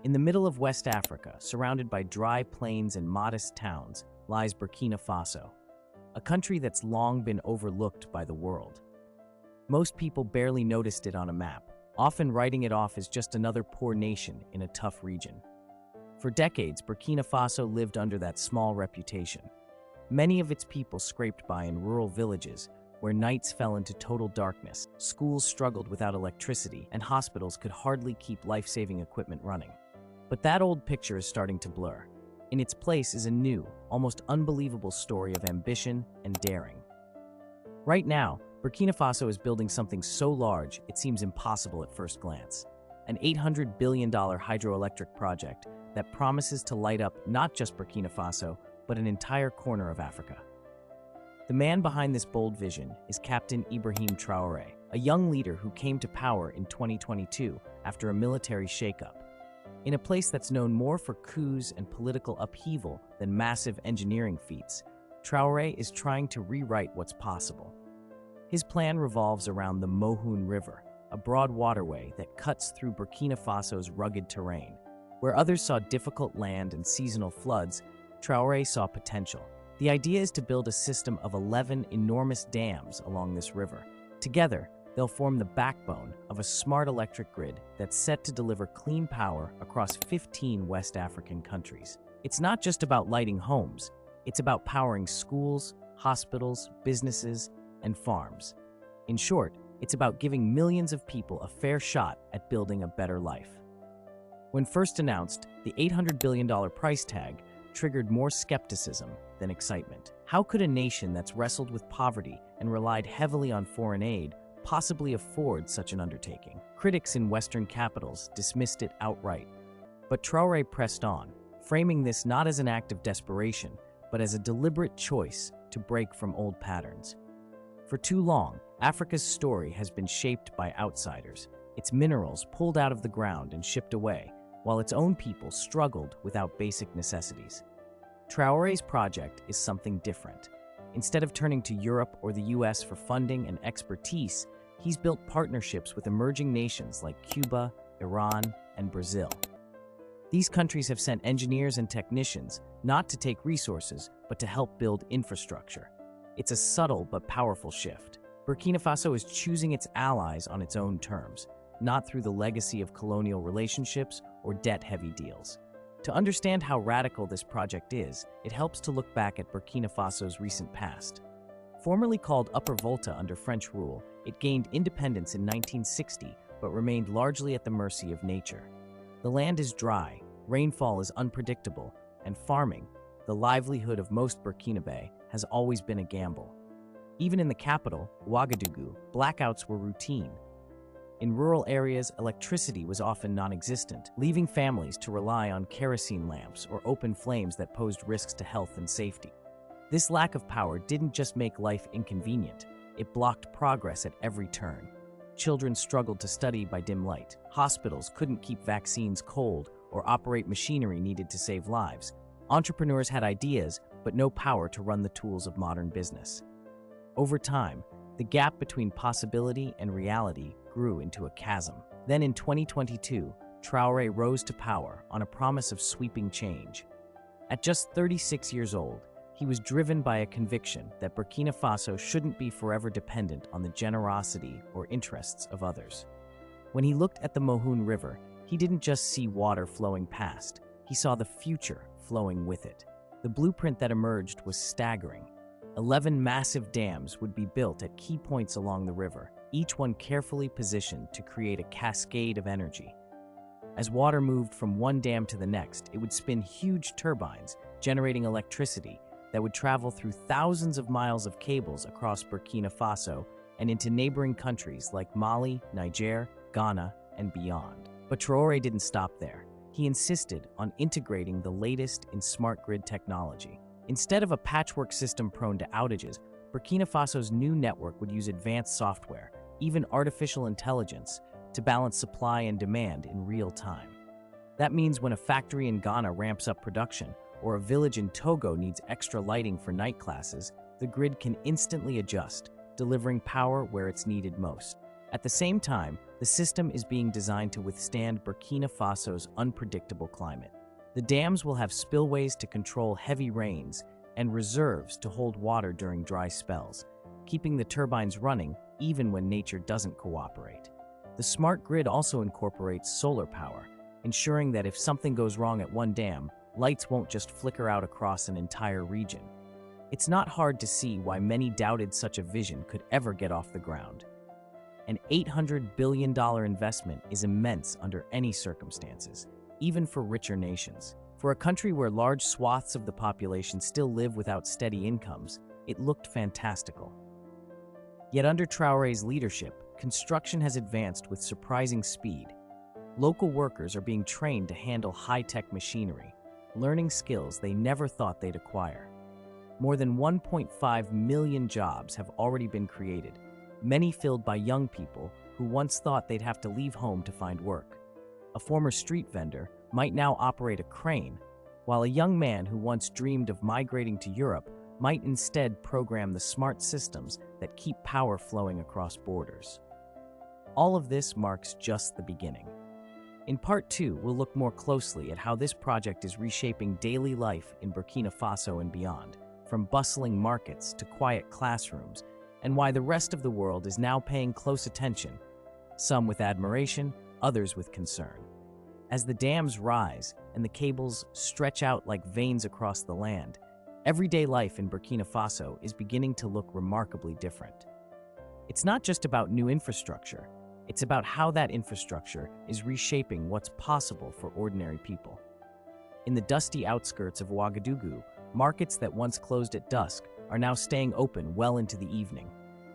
In the middle of West Africa, surrounded by dry plains and modest towns, lies Burkina Faso, a country that's long been overlooked by the world. Most people barely noticed it on a map, often writing it off as just another poor nation in a tough region. For decades, Burkina Faso lived under that small reputation. Many of its people scraped by in rural villages, where nights fell into total darkness, schools struggled without electricity, and hospitals could hardly keep life-saving equipment running. But that old picture is starting to blur. In its place is a new, almost unbelievable story of ambition and daring. Right now, Burkina Faso is building something so large it seems impossible at first glance. An $800 billion hydroelectric project that promises to light up not just Burkina Faso, but an entire corner of Africa. The man behind this bold vision is Captain Ibrahim Traore, a young leader who came to power in 2022 after a military shakeup. In a place that's known more for coups and political upheaval than massive engineering feats, Traoré is trying to rewrite what's possible. His plan revolves around the Mohune River, a broad waterway that cuts through Burkina Faso's rugged terrain. Where others saw difficult land and seasonal floods, Traoré saw potential. The idea is to build a system of 11 enormous dams along this river. Together, they'll form the backbone of a smart electric grid that's set to deliver clean power across 15 West African countries. It's not just about lighting homes, it's about powering schools, hospitals, businesses, and farms. In short, it's about giving millions of people a fair shot at building a better life. When first announced, the $800 billion price tag triggered more skepticism than excitement. How could a nation that's wrestled with poverty and relied heavily on foreign aid possibly afford such an undertaking? Critics in Western capitals dismissed it outright. But Traoré pressed on, framing this not as an act of desperation, but as a deliberate choice to break from old patterns. For too long, Africa's story has been shaped by outsiders, its minerals pulled out of the ground and shipped away, while its own people struggled without basic necessities. Traoré's project is something different. Instead of turning to Europe or the US for funding and expertise, he's built partnerships with emerging nations like Cuba, Iran, and Brazil. These countries have sent engineers and technicians not to take resources, but to help build infrastructure. It's a subtle but powerful shift. Burkina Faso is choosing its allies on its own terms, not through the legacy of colonial relationships or debt-heavy deals. To understand how radical this project is, it helps to look back at Burkina Faso's recent past. Formerly called Upper Volta under French rule, it gained independence in 1960 but remained largely at the mercy of nature. The land is dry, rainfall is unpredictable, and farming, the livelihood of most Burkinabe, has always been a gamble. Even in the capital, Ouagadougou, blackouts were routine. In rural areas, electricity was often non-existent, leaving families to rely on kerosene lamps or open flames that posed risks to health and safety. This lack of power didn't just make life inconvenient, it blocked progress at every turn. Children struggled to study by dim light. Hospitals couldn't keep vaccines cold or operate machinery needed to save lives. Entrepreneurs had ideas, but no power to run the tools of modern business. Over time, the gap between possibility and reality grew into a chasm. Then in 2022, Traoré rose to power on a promise of sweeping change. At just 36 years old, he was driven by a conviction that Burkina Faso shouldn't be forever dependent on the generosity or interests of others. When he looked at the Mohune River, he didn't just see water flowing past, he saw the future flowing with it. The blueprint that emerged was staggering. 11 massive dams would be built at key points along the river, each one carefully positioned to create a cascade of energy. As water moved from one dam to the next, it would spin huge turbines, generating electricity that would travel through thousands of miles of cables across Burkina Faso and into neighboring countries like Mali, Niger, Ghana, and beyond. But Traoré didn't stop there. He insisted on integrating the latest in smart grid technology. Instead of a patchwork system prone to outages, Burkina Faso's new network would use advanced software, even artificial intelligence, to balance supply and demand in real time. That means when a factory in Ghana ramps up production, or a village in Togo needs extra lighting for night classes, the grid can instantly adjust, delivering power where it's needed most. At the same time, the The system is being designed to withstand Burkina Faso's unpredictable climate. The dams will have spillways to control heavy rains and reserves to hold water during dry spells, keeping the turbines running even when nature doesn't cooperate. The smart grid also incorporates solar power, ensuring that if something goes wrong at one dam, lights won't just flicker out across an entire region. It's not hard to see why many doubted such a vision could ever get off the ground. An $800 billion investment is immense under any circumstances, even for richer nations. For a country where large swaths of the population still live without steady incomes, it looked fantastical. Yet under Traoré's leadership, construction has advanced with surprising speed. Local workers are being trained to handle high-tech machinery, learning skills they never thought they'd acquire. More than 1.5 million jobs have already been created, many filled by young people who once thought they'd have to leave home to find work. A former street vendor might now operate a crane, while a young man who once dreamed of migrating to Europe might instead program the smart systems that keep power flowing across borders. All of this marks just the beginning. In Part 2, we'll look more closely at how this project is reshaping daily life in Burkina Faso and beyond, from bustling markets to quiet classrooms, and why the rest of the world is now paying close attention, some with admiration, others with concern. As the dams rise and the cables stretch out like veins across the land, everyday life in Burkina Faso is beginning to look remarkably different. It's not just about new infrastructure, it's about how that infrastructure is reshaping what's possible for ordinary people. In the dusty outskirts of Ouagadougou, markets that once closed at dusk are now staying open well into the evening.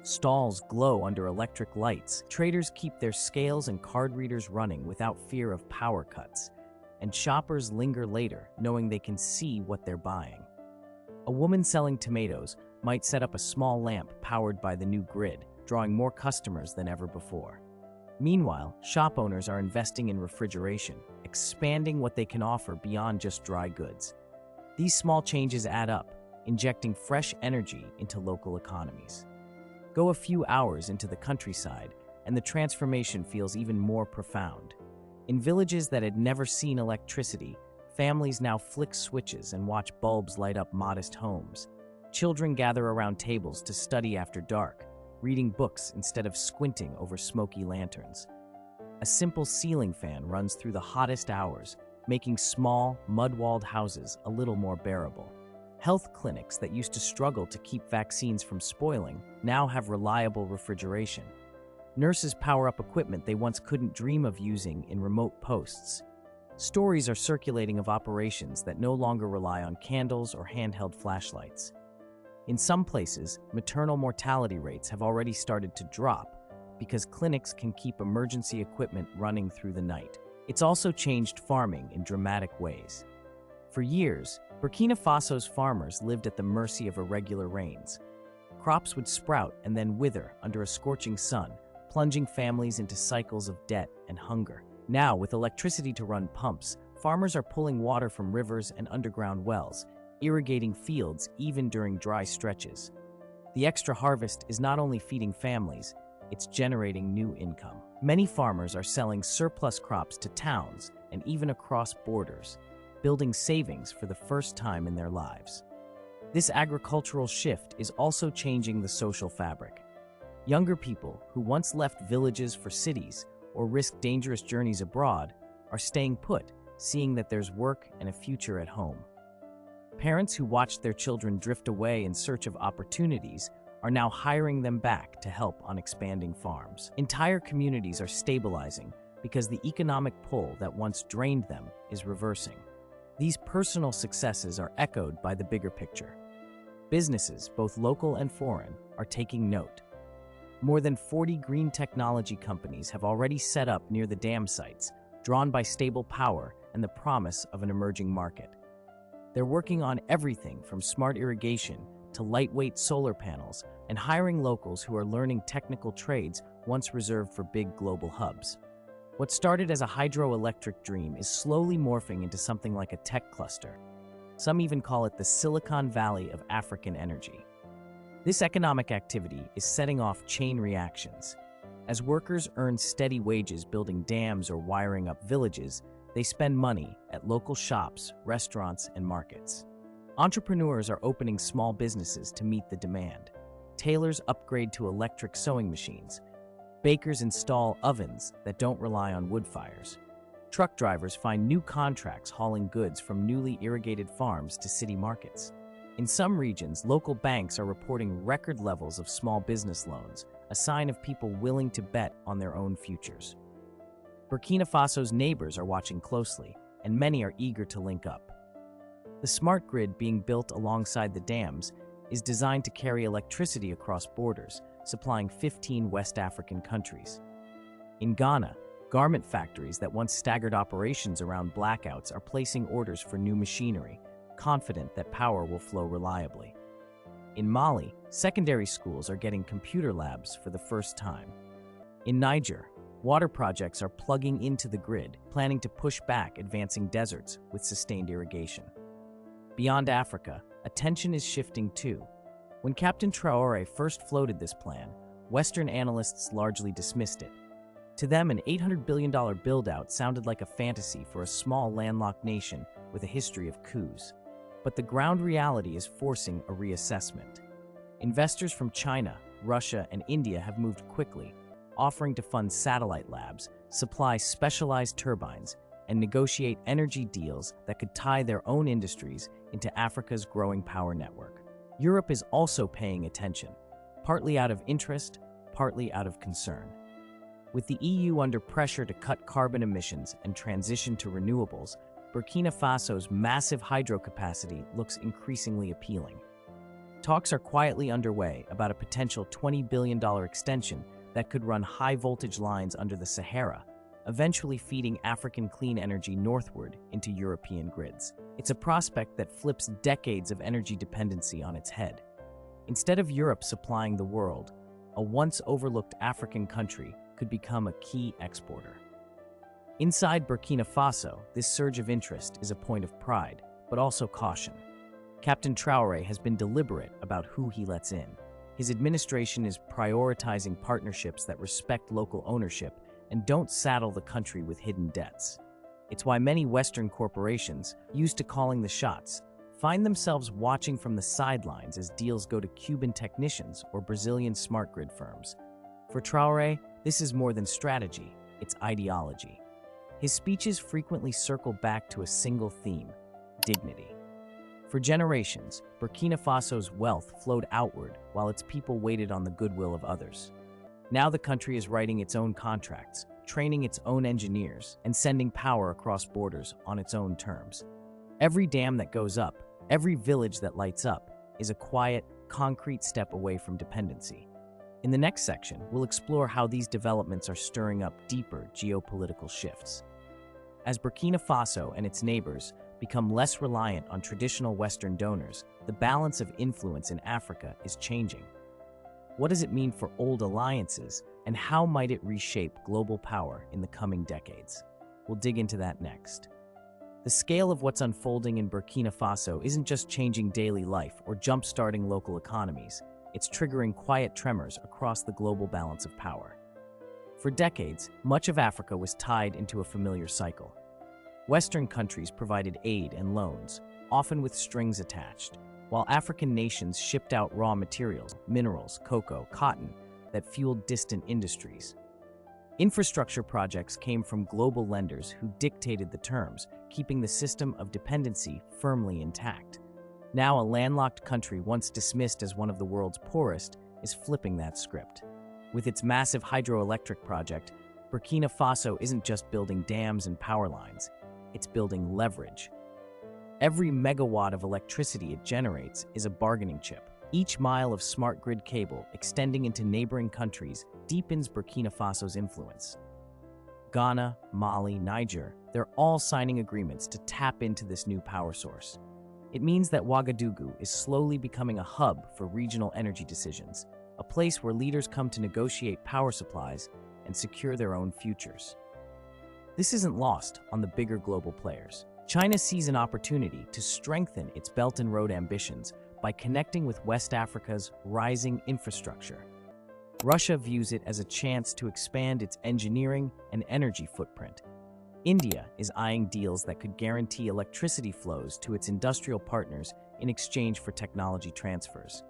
Stalls glow under electric lights, traders keep their scales and card readers running without fear of power cuts, and shoppers linger later knowing they can see what they're buying. A woman selling tomatoes might set up a small lamp powered by the new grid, drawing more customers than ever before. Meanwhile, shop owners are investing in refrigeration, expanding what they can offer beyond just dry goods. These small changes add up, injecting fresh energy into local economies. Go a few hours into the countryside, and the transformation feels even more profound. In villages that had never seen electricity, families now flick switches and watch bulbs light up modest homes. Children gather around tables to study after dark, reading books instead of squinting over smoky lanterns. A simple ceiling fan runs through the hottest hours, making small, mud-walled houses a little more bearable. Health clinics that used to struggle to keep vaccines from spoiling now have reliable refrigeration. Nurses power up equipment they once couldn't dream of using in remote posts. Stories are circulating of operations that no longer rely on candles or handheld flashlights. In some places, maternal mortality rates have already started to drop because clinics can keep emergency equipment running through the night. It's also changed farming in dramatic ways. For years, Burkina Faso's farmers lived at the mercy of irregular rains. Crops would sprout and then wither under a scorching sun, plunging families into cycles of debt and hunger. Now, with electricity to run pumps, farmers are pulling water from rivers and underground wells, irrigating fields even during dry stretches. The extra harvest is not only feeding families, it's generating new income. Many farmers are selling surplus crops to towns and even across borders, building savings for the first time in their lives. This agricultural shift is also changing the social fabric. Younger people who once left villages for cities or risked dangerous journeys abroad are staying put, seeing that there's work and a future at home. Parents who watched their children drift away in search of opportunities are now hiring them back to help on expanding farms. Entire communities are stabilizing because the economic pull that once drained them is reversing. These personal successes are echoed by the bigger picture. Businesses, both local and foreign, are taking note. More than 40 green technology companies have already set up near the dam sites, drawn by stable power and the promise of an emerging market. They're working on everything from smart irrigation to lightweight solar panels and hiring locals who are learning technical trades once reserved for big global hubs. What started as a hydroelectric dream is slowly morphing into something like a tech cluster. Some even call it the Silicon Valley of African energy. This economic activity is setting off chain reactions. As workers earn steady wages building dams or wiring up villages, they spend money at local shops, restaurants, and markets. Entrepreneurs are opening small businesses to meet the demand. Tailors upgrade to electric sewing machines. Bakers install ovens that don't rely on wood fires. Truck drivers find new contracts hauling goods from newly irrigated farms to city markets. In some regions, local banks are reporting record levels of small business loans, a sign of people willing to bet on their own futures. Burkina Faso's neighbors are watching closely, and many are eager to link up. The smart grid being built alongside the dams is designed to carry electricity across borders, supplying 15 West African countries. In Ghana, garment factories that once staggered operations around blackouts are placing orders for new machinery, confident that power will flow reliably. In Mali, secondary schools are getting computer labs for the first time. In Niger, water projects are plugging into the grid, planning to push back advancing deserts with sustained irrigation. Beyond Africa, attention is shifting too. When Captain Traoré first floated this plan, Western analysts largely dismissed it. To them, an $800 billion build-out sounded like a fantasy for a small landlocked nation with a history of coups. But the ground reality is forcing a reassessment. Investors from China, Russia, and India have moved quickly, offering to fund satellite labs, supply specialized turbines, and negotiate energy deals that could tie their own industries into Africa's growing power network. Europe is also paying attention, partly out of interest, partly out of concern. With the EU under pressure to cut carbon emissions and transition to renewables, Burkina Faso's massive hydro capacity looks increasingly appealing. Talks are quietly underway about a potential $20 billion extension that could run high-voltage lines under the Sahara, eventually feeding African clean energy northward into European grids. It's a prospect that flips decades of energy dependency on its head. Instead of Europe supplying the world, a once overlooked African country could become a key exporter. Inside Burkina Faso, this surge of interest is a point of pride, but also caution. Captain Traoré has been deliberate about who he lets in. His administration is prioritizing partnerships that respect local ownership and don't saddle the country with hidden debts. It's why many Western corporations, used to calling the shots, find themselves watching from the sidelines as deals go to Cuban technicians or Brazilian smart grid firms. For Traoré, this is more than strategy, it's ideology. His speeches frequently circle back to a single theme: dignity. For generations, Burkina Faso's wealth flowed outward while its people waited on the goodwill of others. Now the country is writing its own contracts, training its own engineers, and sending power across borders on its own terms. Every dam that goes up, every village that lights up, is a quiet, concrete step away from dependency. In the next section, we'll explore how these developments are stirring up deeper geopolitical shifts. As Burkina Faso and its neighbors become less reliant on traditional Western donors, the balance of influence in Africa is changing. What does it mean for old alliances, and how might it reshape global power in the coming decades? We'll dig into that next. The scale of what's unfolding in Burkina Faso isn't just changing daily life or jump-starting local economies. It's triggering quiet tremors across the global balance of power. For decades, much of Africa was tied into a familiar cycle. Western countries provided aid and loans, often with strings attached, while African nations shipped out raw materials, minerals, cocoa, cotton, that fueled distant industries. Infrastructure projects came from global lenders who dictated the terms, keeping the system of dependency firmly intact. Now, a landlocked country once dismissed as one of the world's poorest is flipping that script. With its massive hydroelectric project, Burkina Faso isn't just building dams and power lines, it's building leverage. Every megawatt of electricity it generates is a bargaining chip. Each mile of smart grid cable extending into neighboring countries deepens Burkina Faso's influence. Ghana, Mali, Niger, they're all signing agreements to tap into this new power source. It means that Ouagadougou is slowly becoming a hub for regional energy decisions, a place where leaders come to negotiate power supplies and secure their own futures. This isn't lost on the bigger global players. China sees an opportunity to strengthen its Belt and Road ambitions by connecting with West Africa's rising infrastructure. Russia views it as a chance to expand its engineering and energy footprint. India is eyeing deals that could guarantee electricity flows to its industrial partners in exchange for technology transfers.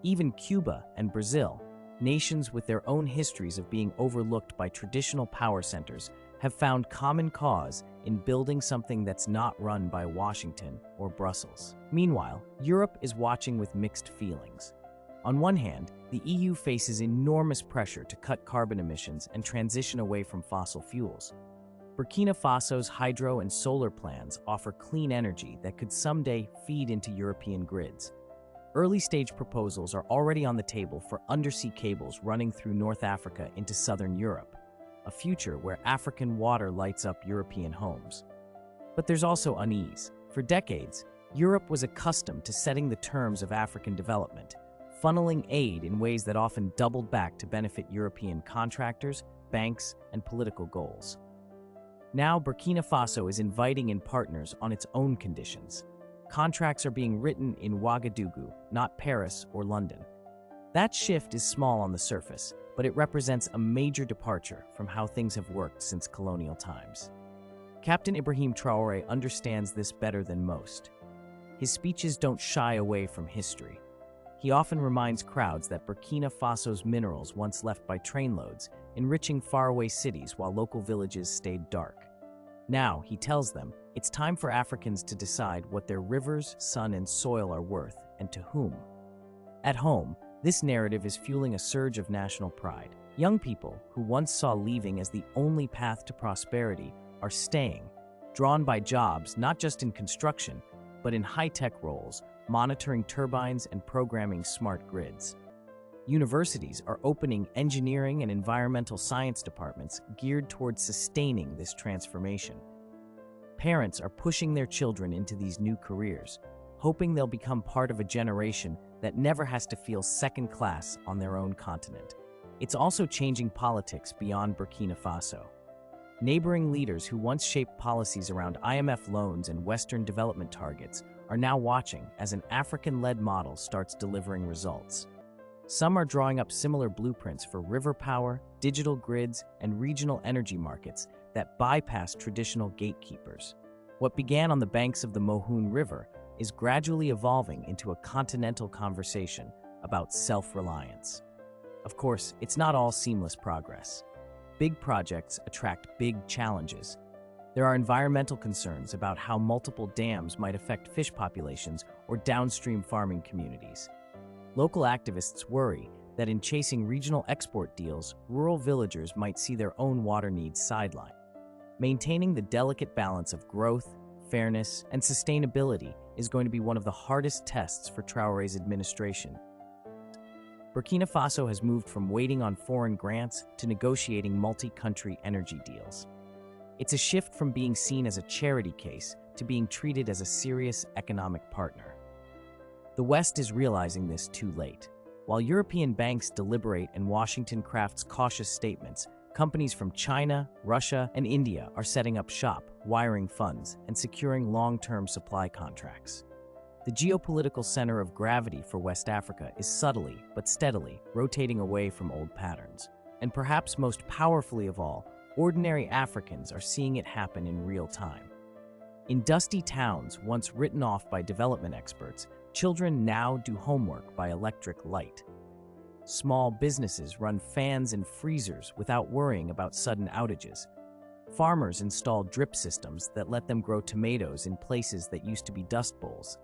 Even Cuba and Brazil, nations with their own histories of being overlooked by traditional power centers, have found common cause in building something that's not run by Washington or Brussels. Meanwhile, Europe is watching with mixed feelings. On one hand, the EU faces enormous pressure to cut carbon emissions and transition away from fossil fuels. Burkina Faso's hydro and solar plans offer clean energy that could someday feed into European grids. Early-stage proposals are already on the table for undersea cables running through North Africa into southern Europe, a future where African water lights up European homes. But there's also unease. For decades, Europe was accustomed to setting the terms of African development, funneling aid in ways that often doubled back to benefit European contractors, banks, and political goals. Now, Burkina Faso is inviting in partners on its own conditions. Contracts are being written in Ouagadougou, not Paris or London. That shift is small on the surface, but it represents a major departure from how things have worked since colonial times. Captain Ibrahim Traore understands this better than most. His speeches don't shy away from history. He often reminds crowds that Burkina Faso's minerals once left by trainloads, enriching faraway cities while local villages stayed dark. Now, he tells them, it's time for Africans to decide what their rivers, sun, and soil are worth, and to whom. At home, this narrative is fueling a surge of national pride. Young people, who once saw leaving as the only path to prosperity, are staying, drawn by jobs not just in construction, but in high-tech roles, monitoring turbines and programming smart grids. Universities are opening engineering and environmental science departments geared towards sustaining this transformation. Parents are pushing their children into these new careers, hoping they'll become part of a generation that never has to feel second class on their own continent. It's also changing politics beyond Burkina Faso. Neighboring leaders who once shaped policies around IMF loans and Western development targets are now watching as an African-led model starts delivering results. Some are drawing up similar blueprints for river power, digital grids, and regional energy markets that bypass traditional gatekeepers. What began on the banks of the Mohune River is gradually evolving into a continental conversation about self-reliance. Of course, it's not all seamless progress. Big projects attract big challenges. There are environmental concerns about how multiple dams might affect fish populations or downstream farming communities. Local activists worry that in chasing regional export deals, rural villagers might see their own water needs sidelined. Maintaining the delicate balance of growth, fairness, and sustainability is going to be one of the hardest tests for Traoré's administration. Burkina Faso has moved from waiting on foreign grants to negotiating multi-country energy deals. It's a shift from being seen as a charity case to being treated as a serious economic partner. The West is realizing this too late. While European banks deliberate and Washington crafts cautious statements, companies from China, Russia, and India are setting up shop, wiring funds, and securing long-term supply contracts. The geopolitical center of gravity for West Africa is subtly but steadily rotating away from old patterns. And perhaps most powerfully of all, ordinary Africans are seeing it happen in real time. In dusty towns once written off by development experts, children now do homework by electric light. Small businesses run fans and freezers without worrying about sudden outages. Farmers install drip systems that let them grow tomatoes in places that used to be dust bowls.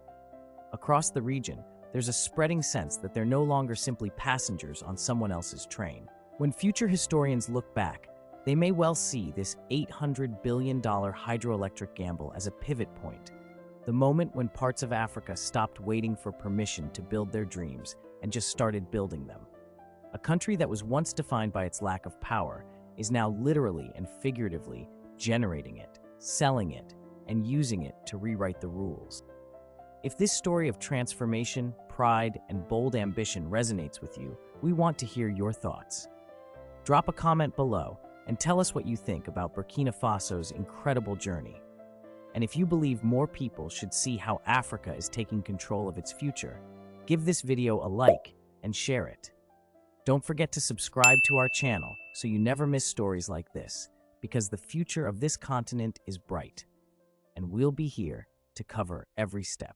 Across the region, there's a spreading sense that they're no longer simply passengers on someone else's train. When future historians look back, they may well see this $800 billion hydroelectric gamble as a pivot point, the moment when parts of Africa stopped waiting for permission to build their dreams and just started building them. A country that was once defined by its lack of power is now literally and figuratively generating it, selling it, and using it to rewrite the rules. If this story of transformation, pride, and bold ambition resonates with you, we want to hear your thoughts. Drop a comment below and tell us what you think about Burkina Faso's incredible journey. And if you believe more people should see how Africa is taking control of its future, give this video a like and share it. Don't forget to subscribe to our channel so you never miss stories like this, because the future of this continent is bright, and we'll be here to cover every step.